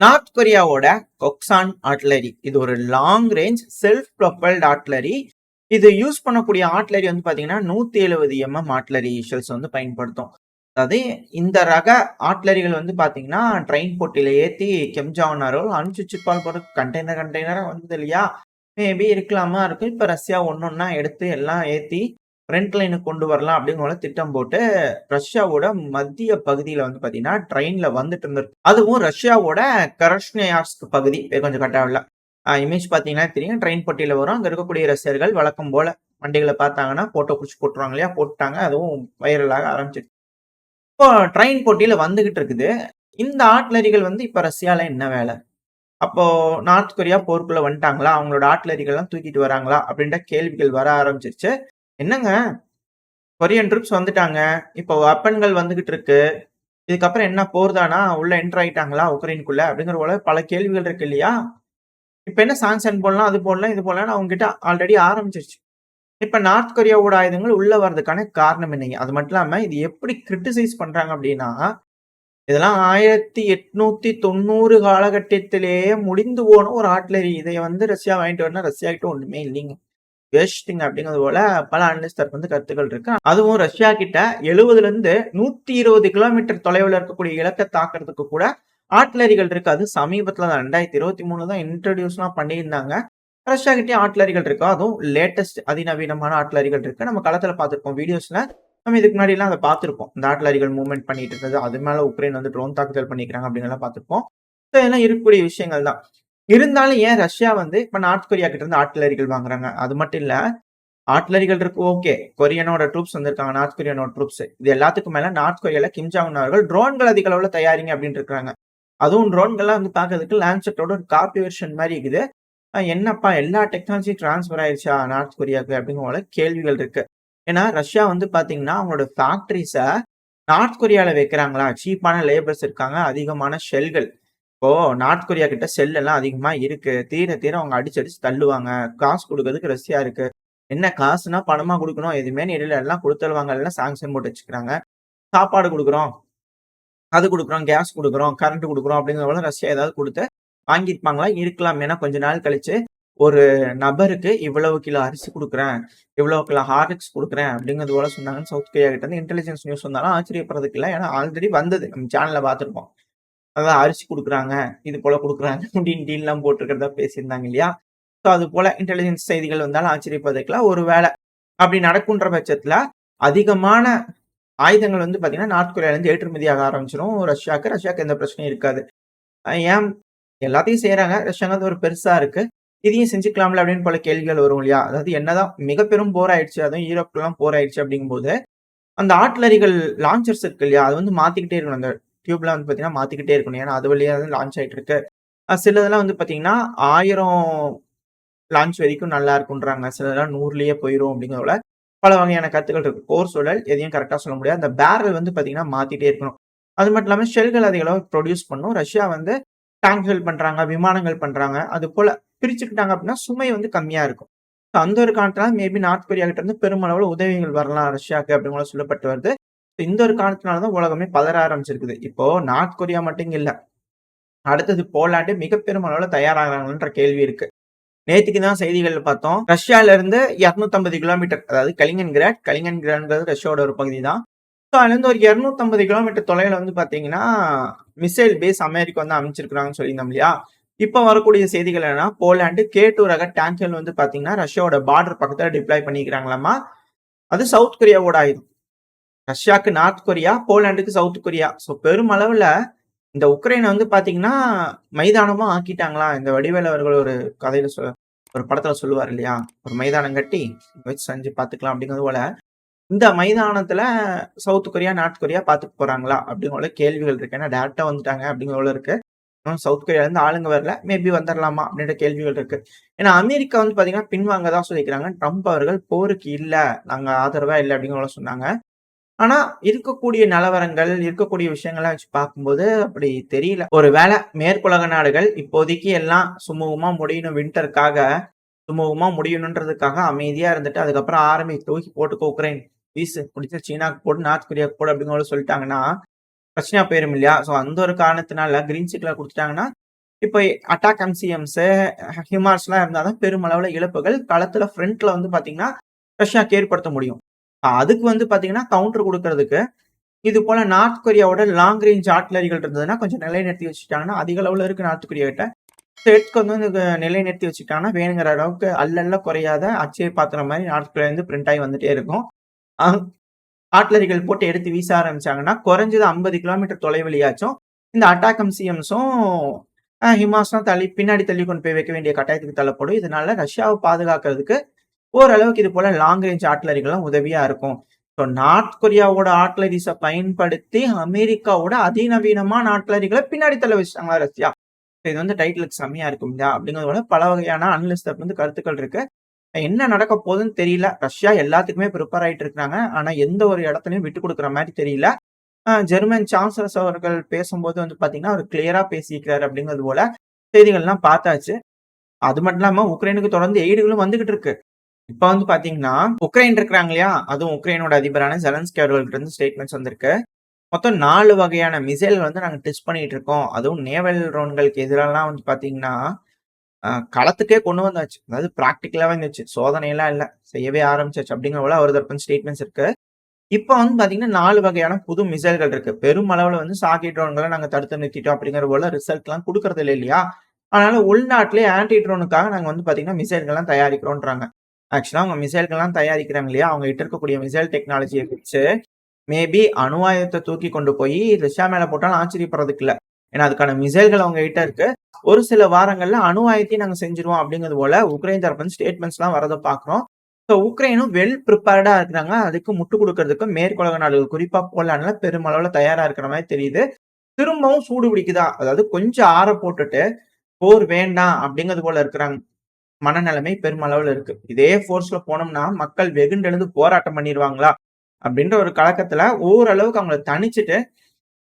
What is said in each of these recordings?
North கொரியாவோட கொக்சான் artillery இது ஒரு long range self ப்ரொபல்ட் artillery. இது யூஸ் பண்ணக்கூடிய ஆர்ட்லரி வந்து பாத்தீங்கன்னா 170 ஆர்ட்லரி ஷெல்ஸ் வந்து பயன்படுத்தும். அதாவது இந்த ரக ஆர்ட்லரிகள் வந்து பாத்தீங்கன்னா ட்ரெயின் போட்டியில ஏத்தி கெம்ஜான் அனுப்பிச்சு போற கண்டெய்னரா வந்தது இல்லையா? மேபி இருக்கலாமா இருக்கும். இப்ப ரஷ்யா ஒன்னொன்னா எடுத்து எல்லாம் ஏத்தி ஃப்ரண்ட் லைனுக்கு கொண்டு வரலாம் அப்படிங்கிற திட்டம் போட்டு ரஷ்யாவோட மத்திய பகுதியில வந்து பாத்தீங்கன்னா ட்ரெயின்ல வந்துட்டு இருந்திருக்கு. அதுவும் ரஷ்யாவோட கரஷ்னயாஸ்க் பகுதி கொஞ்சம் கட்டாவில்ல. இமேஜ் பாத்தீங்கன்னா தெரியும். ட்ரெயின் பட்டியல வரும். அங்க இருக்கக்கூடிய ரஷ்யர்கள் வழக்கம் போல வண்டிகளை பார்த்தாங்கன்னா போட்டோ புடிச்சு போட்டுருவாங்க இல்லையா? போட்டாங்க. அதுவும் வைரலாக ஆரம்பிச்சிருச்சு. இப்போ ட்ரெயின் போட்டியில வந்துகிட்டு இருக்குது. இந்த ஆர்ட்லரிகள் வந்து இப்ப ரஷ்யால என்ன வேலை? அப்போ நார்த் கொரியா போருக்குள்ள வந்துட்டாங்களா? அவங்களோட ஆர்ட்லரிகள்லாம் தூக்கிட்டு வராங்களா? அப்படின்ற கேள்விகள் வர ஆரம்பிச்சிருச்சு. என்னங்க கொரியன் ட்ரூப்ஸ் வந்துட்டாங்க. இப்போ வெப்பன்கள் வந்துகிட்டு இருக்கு. இதுக்கப்புறம் என்ன போர் தானா? உள்ள என்டர் ஆயிட்டாங்களா உக்ரைனுக்குள்ள? அப்படிங்கிற போல பல கேள்விகள் இருக்கு இல்லையா? இப்ப என்ன சாங்ஷன் போடலாம், அது போடலாம், இது போடலாம்னு அவங்க கிட்ட ஆல்ரெடி ஆரம்பிச்சிருச்சு. இப்ப நார்த் கொரியாவோட ஆயுதங்கள் உள்ள வர்றதுக்கான காரணம் என்னங்க? அது மட்டும் இல்லாம இது எப்படி கிரிட்டிசைஸ் பண்றாங்க அப்படின்னா, இதெல்லாம் 1890 காலகட்டத்திலேயே முடிந்து போன ஒரு ஆர்ட்லரி. இதை வந்து ரஷ்யா வாங்கிட்டு வரணும்னா ரஷ்யா கிட்ட ஒண்ணுமே இல்லைங்க. வேஸ்ட்டுங்க அப்படிங்கிறது போல பல அனலிஸ்ட் தரப்பு வந்து கருத்துக்கள் இருக்கு. அதுவும் ரஷ்யா கிட்ட 70ல இருந்து 120 கிலோமீட்டர் தொலைவுல இருக்கக்கூடிய இலக்கை தாக்குறதுக்கு கூட ஆர்ட்லரிகள் இருக்கு. அது சமீபத்துல தான் 2023 தான் இன்ட்ரோடியூஸ்லாம் பண்ணியிருந்தாங்க. ரஷ்யா கிட்டயும் ஆர்ட்லரிகள் இருக்கு. அதுவும் லேட்டஸ்ட் அதிநவீனமான ஆர்ட்லரிகள் இருக்கு. நம்ம களத்துல பார்த்திருப்போம் வீடியோஸ்ல. நம்ம இதுக்கு முன்னாடி எல்லாம் அதை பார்த்திருப்போம். இந்த ஆர்ட்லரிகள் மூவ்மெண்ட் பண்ணிட்டு இருந்தது. அது மேல உக்ரைன் வந்து ட்ரோன் தாக்குதல் பண்ணிக்கிறாங்க அப்படின்னு எல்லாம் பார்த்திருப்போம். இதெல்லாம் இருக்கக்கூடிய விஷயங்கள் தான். இருந்தாலும் ஏன் ரஷ்யா வந்து இப்ப நார்த் கொரியா கிட்ட இருந்து ஆர்ட்லரிகள் வாங்குறாங்க? அது மட்டும் இல்ல. ஆர்ட்லரிகள் இருக்கு ஓகே. கொரியனோட ட்ரூப்ஸ் வந்திருக்காங்க. நார்த் கொரியானோட ட்ரூப்ஸ். இது எல்லாத்துக்கும் மேல நார்த் கொரியால கிம் ஜாங் உன் அவர்கள் ட்ரோன்கள் அதிக அளவுல தயாரிங்க அப்படின்னு இருக்காங்க. அதுவும் ட்ரோன்கள்லாம் வந்து பார்க்கறதுக்கு லான்செட்டோட ஒரு காப்பி வெர்ஷன் மாரி இருக்குது. என்னப்பா எல்லா டெக்னாலஜியும் ட்ரான்ஸ்ஃபர் ஆயிருச்சா நார்த் கொரியாவுக்கு அப்படிங்கிற போல கேள்விகள் இருக்கு. ஏன்னா ரஷ்யா வந்து பாத்தீங்கன்னா அவங்களோட ஃபேக்டரிஸ நார்த் கொரியால வைக்கிறாங்களா? சீப்பான லேபர்ஸ் இருக்காங்க. அதிகமான ஷெல்கள். இப்போ நார்த் கொரியா கிட்ட செல் எல்லாம் அதிகமா இருக்கு. தீர தீர அவங்க அடிச்சு அடிச்சு தள்ளுவாங்க. காசு குடுக்கறதுக்கு ரஷ்யா இருக்கு. என்ன காசுனா பணமா குடுக்கணும். எதுவுமே இடையில எல்லாம் குடுத்துருவாங்க. எல்லாம் சாங்ஷன் போட்டு வச்சுக்கிறாங்க. சாப்பாடு குடுக்குறோம். அது குடுக்குறோம், கேஸ் குடுக்குறோம், கரண்ட் குடுக்குறோம் அப்படிங்கிற போல ரஷ்யா ஏதாவது குடுத்து வாங்கியிருப்பாங்களா? இருக்கலாம். ஏன்னா கொஞ்ச நாள் கழிச்சு ஒரு நபருக்கு இவ்வளவு கிலோ அரிசி குடுக்குறேன், இவ்வளவு கிலோ ஹார்லிக்ஸ் குடுக்குறேன் அப்படிங்கிறது போல சொன்னாங்கன்னு சவுத் கொரியா கிட்ட இருந்து இன்டெலிஜென்ஸ் நியூஸ் வந்தாலும் ஆச்சரியப்படுறதுக்கு இல்ல. ஏன்னா ஆல்ரெடி வந்தது. நம்ம சேனல்ல பார்த்திருப்போம். அதான் அரிசி குடுக்குறாங்க, இது போல குடுக்குறாங்க அப்படின்னு டீல்லாம் போட்டிருக்கிறதா பேசியிருந்தாங்க இல்லையா? ஸோ அது போல இன்டெலிஜென்ஸ் செய்திகள் வந்தாலும் ஆச்சரியப்படுறதுக்குல ஒரு வேளை அப்படி நடக்குன்ற பட்சத்துல அதிகமான ஆயுதங்கள் வந்து பாத்தீங்கன்னா நார்த் கொரியால இருந்து ஏற்றுமதியாக ஆரம்பிச்சிரும் ரஷ்யாக்கு. ரஷ்யாக்கு எந்த பிரச்சனையும் இருக்காது. ஏன் எல்லாத்தையும் செய்றாங்க. ரஷ்யாங்கிறது ஒரு பெருசா இருக்கு. இதையும் செஞ்சுக்கலாம்ல அப்படின்னு போல கேள்விகள் வரும் இல்லையா? அதாவது என்னதான் மிக பெரும் போர் ஆயிடுச்சு. அதுவும் யூரோப்லாம் போர் ஆயிடுச்சு அப்படிங்கும்போது, அந்த ஆர்ட்லரிகள் லான்ச்சர்ஸ் இருக்கு இல்லையா? அது வந்து மாத்திக்கிட்டே இருக்கணும். அந்த டியூப்லாம் வந்து பாத்தீங்கன்னா மாத்திக்கிட்டே இருக்கணும். ஏன்னா அது வழியா தான் லான்ச் ஆயிட்டு இருக்கு. சிலதெல்லாம் வந்து பாத்தீங்கன்னா 1000 லான்ச் வரைக்கும் நல்லா இருக்குன்றாங்க. சிலதெல்லாம் 100லயே போயிரும் அப்படிங்கிறதுல பல வகையான கருத்துக்கள் இருக்கு. போர் சூழல் எதையும் கரெக்ட்டா சொல்ல முடியாது. அந்த பேரல் வந்து பாத்தீங்கன்னா மாத்திட்டே இருக்கணும். அது மட்டும் இல்லாம ஷெல்கள் அதிக அளவு ப்ரொடியூஸ் பண்ணும். ரஷ்யா வந்து டேங்க்கள் பண்றாங்க, விமானங்கள் பண்றாங்க. அது போல பிரிச்சுக்கிட்டாங்க அப்படின்னா சுமை வந்து கம்மியா இருக்கும். அந்த ஒரு காரணத்தினால மேபி நார்த் கொரியா கிட்ட இருந்து பெருமளவுல உதவிகள் வரலாம் ரஷ்யாக்கு அப்படிங்கிற போல சொல்லப்பட்டு வருது. இந்த ஒரு காரணத்தினால தான் உலகமே பதற ஆரம்பிச்சிருக்குது. இப்போ நார்த் கொரியா மட்டும் இங்க இல்ல. அடுத்தது போலாண்டு மிக பெருமளவுல தயாராகுறாங்கன்ற கேள்வி இருக்கு. நேத்துக்கு தான் செய்திகள்ல பார்த்தோம். ரஷ்யால இருந்து 250 கிலோமீட்டர் அதாவது கலினின்கிராட்ங்கிறது ரஷ்யாவோட ஒரு பகுதி தான். ஸோ அதுலேருந்து ஒரு 250 கிலோமீட்டர் தொலைவுல வந்து பார்த்தீங்கன்னா, மிசைல் பேஸ் அமெரிக்கா வந்து அமைச்சிருக்கிறாங்கன்னு சொல்லியிருந்தோம் இல்லையா? இப்ப வரக்கூடிய செய்திகள் என்னன்னா, போலாந்து K2 ரக டேங்க்கள் வந்து பார்த்தீங்கன்னா, ரஷ்யாவோட பார்டர் பக்கத்துல டிப்ளாய் பண்ணிக்கிறாங்களாமா. அது சவுத் கொரியாவோட ஆயுதம். ரஷ்யாக்கு நார்த் கொரியா, போலாந்துக்கு சவுத் கொரியா. ஸோ பெருமளவுல இந்த உக்ரைன வந்து பார்த்தீங்கன்னா, மைதானமா ஆக்கிட்டாங்களா? இந்த வடிவேலு அவர்கள் ஒரு கதையில ஒரு படத்துல சொல்லுவாரு இல்லையா? ஒரு மைதானம் கட்டி வச்சு செஞ்சு பார்த்துக்கலாம் அப்படிங்கிறது போல, இந்த மைதானத்துல சவுத் கொரியா, நார்த் கொரியா பார்த்துக்க போறாங்களா? அப்படிங்கிற போல கேள்விகள் இருக்கு. ஏன்னா டைரக்ட்டா வந்துட்டாங்க அப்படிங்கிற போல இருக்கு. இன்னும் சவுத் கொரியால இருந்து ஆளுங்க வரல. மேபி வந்துரலாமா? அப்படின்ற கேள்விகள் இருக்கு. ஏன்னா அமெரிக்கா வந்து பார்த்தீங்கன்னா, பின்வாங்க தான் சொல்லிக்கிறாங்க. ட்ரம்ப் அவர்கள் போருக்கு இல்ல, நாங்க ஆதரவா இல்ல அப்படிங்கிற போல சொன்னாங்க. ஆனா, இருக்கக்கூடிய நிலவரங்கள், இருக்கக்கூடிய விஷயங்கள்லாம் வச்சு பார்க்கும்போது அப்படி தெரியல. ஒரு வேளை மேற்குலக நாடுகள் இப்போதைக்கு எல்லாம் சுமூகமா முடியணும் வின்டருக்காக, சுமூகமா முடியணுன்றதுக்காக அமைதியா இருந்துட்டு, அதுக்கப்புறம் ஆர்மி தூக்கி போட்டுக்கோ உக்ரைன், வீசு முடிச்சா சீனாக்கு போடு, நார்த் கொரியாவுக்கு போடு அப்படிங்கிற மாரி சொல்லிட்டாங்கன்னா, பிரச்சனையா போயிரும் இல்லையா? ஸோ அந்த ஒரு காரணத்தினால கிரீன் சிக்னல் குடுத்துட்டாங்கன்னா, இப்போ அட்டாக் எம்சிஎம்ஸ், ஹிமார்ஸ்லாம் இருந்தா தான் பெருமளவுல இழப்புகள் களத்துல ஃப்ரண்ட்ல வந்து பார்த்தீங்கன்னா, ரஷ்யாக்கு ஏற்படுத்த முடியும். அதுக்கு வந்து பார்த்தீங்கன்னா, கவுண்டர் குடுக்கறதுக்கு, இது போல நார்த் கொரியாவோட லாங் ரேஞ்ச் ஆர்ட்டிலரிகள் இருந்ததுன்னா, கொஞ்சம் நிலைநிறுத்தி வச்சுட்டாங்கன்னா, அதிக அளவுல இருக்கு நார்த் கொரியா கிட்ட. எடுத்துட்டு வந்து நிலைநிறுத்தி வச்சுக்கிட்டாங்கன்னா, வேணுங்கிற அளவுக்கு அல்லல்ல குறையாத அச்சய பாத்திரம் மாரி நார்த் கொரியா வந்து பிரிண்ட் ஆகி வந்துட்டே இருக்கும். அ ஆர்ட்டிலரிகள் போட்டு எடுத்து வீச ஆரம்பிச்சாங்கன்னா, குறைஞ்சது 50 கிலோமீட்டர் தொலைவிலயாச்சும் இந்த அட்டாக் எம்சிஎம்ஸும் ஹிமாஸும் பின்னாடி தள்ளி கொண்டு போய் வைக்க வேண்டிய கட்டாயத்துக்கு தள்ளப்படும். இதனால ரஷ்யாவ பாதுகாக்கிறதுக்கு ஓரளவுக்கு இது போல லாங் ரேஞ்ச் ஆர்ட்டிலரிகள்லாம் உதவியா இருக்கும். ஸோ நார்த் கொரியாவோட ஆர்ட்டிலரிஸ பயன்படுத்தி அமெரிக்காவோட அதிநவீனமான ஆர்ட்டிலரிகள பின்னாடி தள்ள வச்சுட்டாங்களா ரஷ்யா. இது வந்து டைட்டிலுக்கு செம்மையா இருக்கும் இல்லையா? அப்படிங்கிறத பல வகையான அனலிஸ்ட் தரப்புல இருந்து கருத்துக்கள் இருக்கு. என்ன நடக்க போகுதுன்னு தெரியல. ரஷ்யா எல்லாத்துக்குமே பிரிப்பேர் ஆயிட்டு இருக்காங்க. ஆனா எந்த ஒரு இடத்துலயும் விட்டுக் குடுக்குற மாரி தெரியல. ஜெர்மன் சான்சலர்ஸ் அவர்கள் பேசும்போது வந்து பார்த்தீங்கன்னா, அவரு கிளியரா பேசியிருக்கிறாரு அப்படிங்கிறது போல செய்திகள்லாம் பார்த்தாச்சு. அது மட்டும் இல்லாம உக்ரைனுக்கு தொடர்ந்து எய்டுகளும் வந்துகிட்டு இருக்கு. இப்ப வந்து பார்த்தீங்கன்னா, உக்ரைன் இருக்கிறாங்க இல்லையா? அதுவும் உக்ரைனோட அதிபரான ஜெலன்ஸ்கி அவர்கள்ட்ட இருந்து ஸ்டேட்மெண்ட்ஸ் வந்திருக்கு. மொத்தம் 4 வகையான மிசைல்கள் வந்து நாங்க டெஸ்ட் பண்ணிட்டு இருக்கோம். அதுவும் நேவல் ட்ரோன்களுக்கு எதிராலாம் வந்து பார்த்தீங்கன்னா, களத்துக்கே கொண்டு வந்தாச்சு. அதாவது பிராக்டிகலாவே இருந்துச்சு. சோதனைலாம் இல்ல. செய்யவே ஆரம்பிச்சாச்சு அப்படிங்கிற போல அவர் தரப்பின் ஸ்டேட்மெண்ட்ஸ் இருக்கு. இப்ப வந்து பார்த்தீங்கன்னா, 4 வகையான புது மிசைல்கள் இருக்கு. பெரும் அளவுல வந்து சாக்கி ட்ரோன்கள நாங்க தடுத்து நிறுத்திட்டோம் அப்படிங்கிற போல ரிசல்ட்லாம் குடுக்கறது இல்ல இல்லையா? அதனால உள்நாட்டிலேயே ஆன்டி ட்ரோனுக்காக நாங்க வந்து பார்த்தீங்கன்னா, மிசைல்கள்லாம் தயாரிக்கிறோம்ன்றாங்க. ஆக்சுவலா அவங்க மிசைல்கள்லாம் தயாரிக்கிறாங்க இல்லையா? அவங்க கிட்ட இருக்கக்கூடிய மிசைல் டெக்னாலஜிய வச்சு மேபி அணு ஆயுதத்த தூக்கி கொண்டு போய் ரஷ்யா மேல போட்டாலும் ஆச்சரியப்படுறதுக்கு இல்ல. ஏன்னா அதுக்கான மிசைல்கள் அவங்க கிட்ட இருக்கு. ஒரு சில வாரங்கள்ல அணு ஆயுதத்தையும் நாங்க செஞ்சுருவோம் அப்படிங்கிறது போல உக்ரைன் தரப்புல ஸ்டேட்மெண்ட்ஸ்லாம் வரத பார்க்கிறோம். ஸோ உக்ரைனும் வெல் பிரிப்பேர்டா இருக்கிறாங்க. அதுக்கு முட்டு குடுக்கறதுக்கு மேற்குலக நாடுகள் குறிப்பா போலாண்ட்ல பெருமளவுல தயாரா இருக்கிற மாரி தெரியுது. திரும்பவும் சூடு பிடிக்குதா? அதாவது கொஞ்சம் ஆற போட்டுட்டு போர் வேண்டாம் அப்படிங்கிறது போல இருக்கிறாங்க. மனநிலைமை பெருமளவுல இருக்கு. இதே ஃபோர்ஸ்ல போனோம்னா மக்கள் வெகுண்டெழுந்து போராட்டம் பண்ணிருவாங்களா? அப்படின்ற ஒரு கலக்கத்துல ஓரளவுக்கு அவங்கள தணிச்சுட்டு,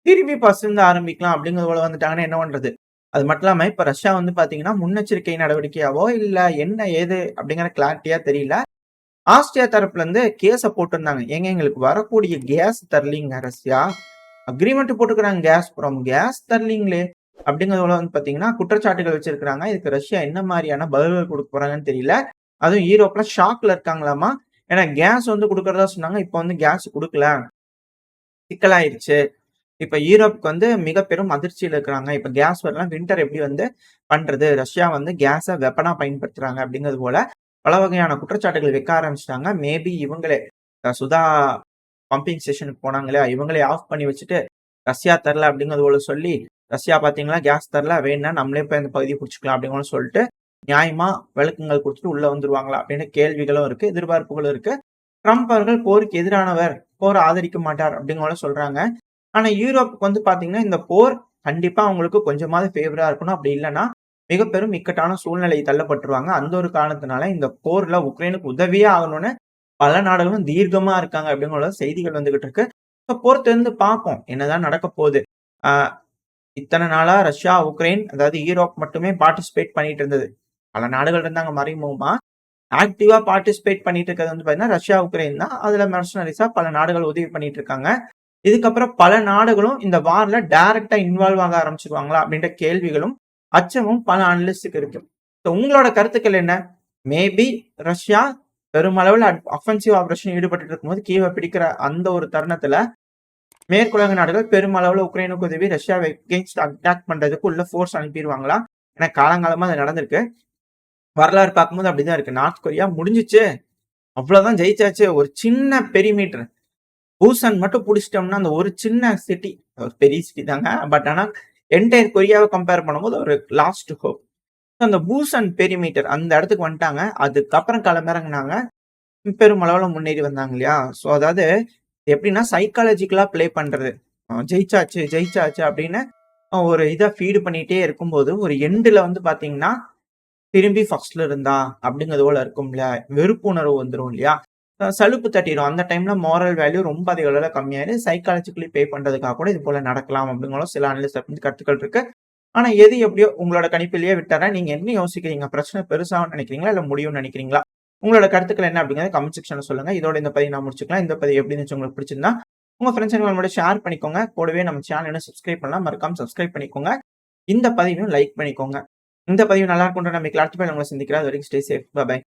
திரும்பி பசுந்த ஆரம்பிக்கலாம் அப்படிங்கிறது போல வந்துட்டாங்கன்னா என்ன பண்றது? அது மட்டும் இல்லாம இப்ப ரஷ்யா வந்து பார்த்தீங்கன்னா, முன்னெச்சரிக்கை நடவடிக்கையாவோ, இல்ல என்ன ஏது அப்படிங்கிற கிளாரிட்டியா தெரியல. ஆஸ்ட்ரியா தரப்புல இருந்து கேஸ போட்டிருந்தாங்க. ஏங்க எங்களுக்கு வரக்கூடிய கேஸ் தரலீங்க ரஷ்யா. அக்ரீமெண்ட் போட்டுருக்காங்க கேஸ் தரலீங்களே! அப்படிங்கிறது போல வந்து பார்த்தீங்கன்னா, குற்றச்சாட்டுகள் வச்சிருக்காங்க. இதுக்கு ரஷ்யா என்ன மாரியான பதில்கள் குடுக்க போறாங்கன்னு தெரியல. அதுவும் யூரோப்ல ஷாக்ல இருக்காங்களாமா. ஏன்னா கேஸ் வந்து குடுக்கிறதா சொன்னாங்க. இப்ப வந்து கேஸ் குடுக்கல. சிக்கலாயிருச்சு. இப்ப யூரோப்க்கு வந்து மிக பெரும் அதிர்ச்சியில இருக்கிறாங்க. இப்ப கேஸ் வரலாம் வின்டர் எப்படி வந்து பண்றது? ரஷ்யா வந்து கேஸ வெப்பனா பயன்படுத்துறாங்க அப்படிங்கிறது போல பல வகையான குற்றச்சாட்டுகள் வைக்க ஆரம்பிச்சுட்டாங்க. மேபி இவங்களே சுதா பம்பிங் ஸ்டேஷனுக்கு போனாங்க இல்லையா? இவங்களே ஆஃப் பண்ணி வச்சுட்டு, ரஷ்யா தரல அப்படிங்கிறது போல சொல்லி, ரஷ்யா பார்த்தீங்களா கேஸ் தரல வேணும்னா நம்மளே போய் அந்த பகுதிய புடிச்சுக்கலாம் அப்படின்னு சொல்லிட்டு, நியாயமா விளக்கங்கள் குடுத்துட்டு உள்ள வந்துருவாங்களா? அப்படின்னு கேள்விகளும் இருக்கு, எதிர்பார்ப்புகளும் இருக்கு. ட்ரம்ப் அவர்கள் போருக்கு எதிரானவர், போர ஆதரிக்க மாட்டார் அப்படிங்கிற போல சொல்றாங்க. ஆனா யூரோப்புக்கு வந்து பார்த்தீங்கன்னா, இந்த போர் கண்டிப்பா அவங்களுக்கு கொஞ்சமாவது ஃபேவரா இருக்கணும். அப்படி இல்லன்னா, மிக பெரும் இக்கட்டான சூழ்நிலை தள்ளப்பட்டுருவாங்க. அந்த ஒரு காரணத்தினால இந்த போர்ல உக்ரைனுக்கு உதவியே ஆகணும்னு பல நாடுகளும் தீர்க்கமா இருக்காங்க அப்படிங்கிற செய்திகள் வந்துகிட்டு இருக்கு. பொறுத்திருந்து பார்ப்போம். என்னதான் நடக்க போகுது. ஆ இத்தன நாளா ரஷ்யா, உக்ரைன் அதாவது ஈரோப் மட்டுமே பார்ட்டிசிபேட் பண்ணிட்டு இருந்தது. பல நாடுகள் இருந்தாங்க மறைமுகமா. ஆக்டிவா பார்ட்டிசிபேட் பண்ணிட்டு இருக்கிறது வந்து பார்த்தீங்கன்னா, ரஷ்யா, உக்ரைன் தான். அதுல மெர்சனரிஸா பல நாடுகள் உதவி பண்ணிட்டு இருக்காங்க. இதுக்கப்புறம் பல நாடுகளும் இந்த வார்ல டைரக்ட்டா இன்வால்வ் ஆக ஆரம்பிச்சுருவாங்களா? அப்படின்ற கேள்விகளும், அச்சமும் பல அனலிஸ்ட்க்கு இருக்கு. உங்களோட கருத்துக்கள் என்ன? மேபி ரஷ்யா பெருமளவுல அஃபென்சிவ் ஆப்பரேஷன் ஈடுபட்டுட்டு இருக்கும்போது கீவ பிடிக்கிற அந்த ஒரு தருணத்துல, மேற்குலக நாடுகள் பெருமளவுல உக்ரைனுக்கு உதவி ரஷ்யாவை எகெயின்ஸ்ட் அட்டாக் பண்றதுக்கு உள்ள ஃபோர்ஸ் அனுப்பிருவாங்களா? ஏன்னா காலங்காலமா அது நடந்திருக்கு. வரலாறு பார்க்கும்போது அப்படிதான் இருக்கு. நார்த் கொரியா முடிஞ்சுச்சு. அவ்வளவுதான் ஜெயிச்சாச்சு. ஒரு சின்ன பெரிமீட்டர் பூசன் மட்டும் புடிச்சிட்டோம்னா, அந்த ஒரு சின்ன சிட்டி, ஒரு பெரிய சிட்டி தாங்க. பட் ஆனா என்டையர் கொரியாவ கம்பேர் பண்ணும்போது ஒரு லாஸ்ட் ஹோப். அந்த பூசன் பெரிமீட்டர் அந்த இடத்துக்கு வந்துட்டாங்க. அதுக்கப்புறம் களமிறங்குனாங்க. பெருமளவுல முன்னேறி வந்தாங்க இல்லையா? ஸோ அதாவது எப்படின்னா சைக்காலஜிக்கலா ப்ளே பண்றது. ஜெயிச்சாச்சு, ஜெயிச்சாச்சு அப்படின்னு ஒரு இத ஃபீட் பண்ணிட்டே இருக்கும்போது, ஒரு எண்டுல வந்து பார்த்தீங்கன்னா, திரும்பி ஃபர்ஸ்ட்ல இருந்தா அப்படிங்கிறது போல இருக்கும் இல்லையா? வெறுப்புணர்வு வந்துரும் இல்லையா? சலுப்பு தட்டிரும். அந்த டைம்ல மோரல் வேல்யூ ரொம்ப அதிக அளவுல கம்மியாயிரும். சைக்காலஜிக்கலி ப்ளே பண்றதுக்காக கூட இது போல நடக்கலாம் அப்படிங்கிற சில அனலிஸ்ட் வந்து கருத்துக்கள் இருக்கு. ஆனா எது எப்படியோ உங்களோட கணிப்பிலேயே விட்டுறேன். நீங்க என்ன யோசிக்கிறீங்க? பிரச்சனை பெருசாகும்னு நினைக்கிறீங்களா? இல்ல முடியும்னு நினைக்கிறீங்களா? உங்களோட கருத்துக்கள் என்ன அப்படிங்கிறத கமெண்ட் செக்ஷன்ல சொல்லுங்க. இதோட இந்த பதிவு நான் முடிச்சுக்கலாம். இந்த பதிவு எப்படி இருந்துச்சு உங்களுக்கு பிடிச்சிருந்தா, உங்க ஃப்ரெண்ட்ஸ் அண்ட் ஃபேமிலியோட ஷேர் பண்ணிக்கோங்க. கூடவே நம்ம சேனல் இன்னும் சப்ஸ்கிரைப் பண்ணலாம். மறக்காம சப்ஸ்கிரைப் பண்ணிக்கோங்க. இந்த பதிவையும் லைக் பண்ணிக்கோங்க. இந்த பதிவு நல்லா இருக்குன்ற நம்பிக்கையில அடுத்த பதிவுல உங்கள சந்திக்கிறேன். அதுவரைக்கும் ஸ்டே சேஃப். பை.